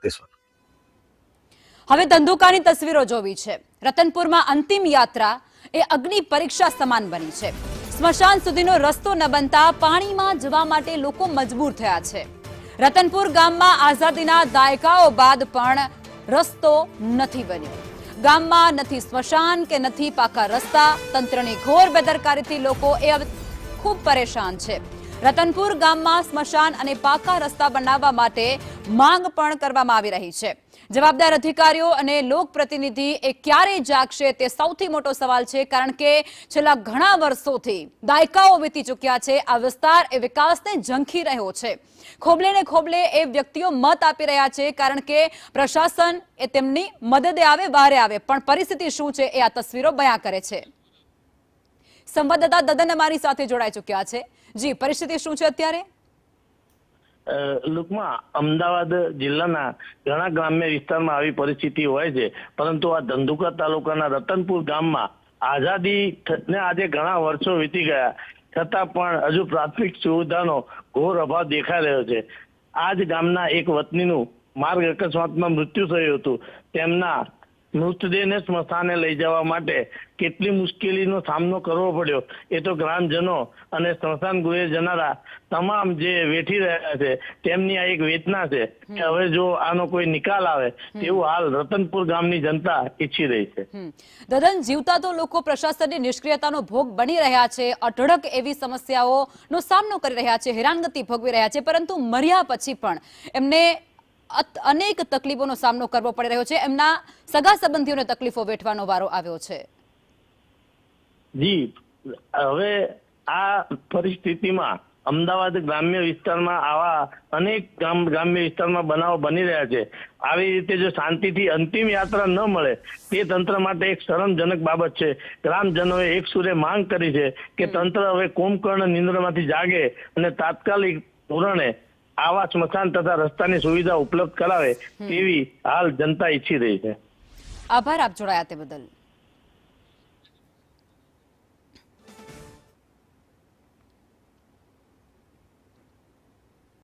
કોટેશ્વર। હવે ધંધુકાની તસવીરો જોવી છે। રતનપુરમાં અંતિમ યાત્રા એ અગ્નિ પરીક્ષા સમાન બની છે। સ્મશાન સુધીનો રસ્તો ન બનતા પાણીમાં જવા માટે લોકો મજબૂર થયા છે। રતનપુર ગામમાં આઝાદીના દાયકાઓ બાદ પણ રસ્તો નથી બન્યો। ગામમાં નથી સ્મશાન કે નથી પાકા રસ્તા। તંત્રની ઘોર બેદરકારીથી લોકો ખૂબ પરેશાન છે। રતનપુર ગામમાં સ્મશાન અને પાકા રસ્તા બનાવવા માટે માંગ પણ કરવામાં આવી રહી છે। જવાબદાર અધિકારીઓ અને લોકપ્રતિનિધિ એ ક્યારે જાગશે તે સૌથી મોટો સવાલ છે, કારણ કે છેલ્લા ઘણા વર્ષોથી દાયકાઓ વીતી ચૂક્યા છે। આ વિસ્તાર એ વિકાસને ઝંખી રહ્યો છે। ખોબલે ને ખોબલે એ વ્યક્તિઓ મત આપી રહ્યા છે, કારણ કે પ્રશાસન એ તેમની મદદે આવે વારે આવે, પણ પરિસ્થિતિ શું છે એ આ તસવીરો બયાન કરે છે। સંવાદદાતા દદન અમારી સાથે જોડાઈ ચૂક્યા છે। જી, પરિસ્થિતિ શું છે અત્યારે? લોકમાં અમદાવાદ જિલ્લાના ઘણા ગ્રામ્ય વિસ્તારમાં આવી પરિસ્થિતિ હોય છે, પરંતુ આ ધંધુકા તાલુકાના રતનપુર ગામમાં આઝાદી ને આજે ઘણા વર્ષો વીતી ગયા છતાં પણ હજુ પ્રાથમિક સુવિધાનો ઘોર અભાવ દેખાઈ રહ્યો છે। આ જ ગામના એક વતનીનું માર્ગ અકસ્માતમાં મૃત્યુ થયું હતું। તેમના મૃતદેહને સ્મશાને લઈ જવા માટે કેટલી મુશ્કેલીનો સામનો કરવો પડ્યો એ તો ગ્રામજનો અને સ્મશાન ગૃહે જનારા તમામ જે વેઠી રહ્યા છે તેમની આ એક વેદના છે કે હવે જો આનો કોઈ નિકાલ આવે તેવું હાલ રતનપુર ગામની જનતા ઈચ્છી રહી છે। દદન, જીવતા તો લોકો પ્રશાસનની નિષ્ક્રિયતાનો ભોગ બની રહ્યા છે, અઢળક એવી સમસ્યાઓનો સામનો કરી રહ્યા છે, હેરાનગતિ ભોગવી રહ્યા છે, પરંતુ મર્યા પછી પણ એમને અનેક તકલીફોનો સામનો કરવો પડી રહ્યો છે। એમના સગા સંબંધીઓને તકલીફો વેઠવાનો વારો આવ્યો છે। જી, હવે આ પરિસ્થિતિમાં અમદાવાદ ગ્રામ્ય વિસ્તારમાં આવા અનેક ગ્રામ્ય વિસ્તારમાં બનાવો બની રહ્યા છે। આવી રીતે જો શાંતિથી અંતિમ યાત્રા ન મળે તે તંત્ર માટે એક શરમજનક બાબત છે। ગ્રામજનોએ એક સુરે માંગ કરી છે કે તંત્ર હવે કુંભકર્ણ નિંદ્રામાંથી જાગે અને તાત્કાલિક ધોરણે આવા સ્મશાન તથા રસ્તાની સુવિધા ઉપલબ્ધ કરાવે તેવી હાલ જનતા ઈચ્છી રહી છે। આભાર આપ જોડાયા તે બદલ।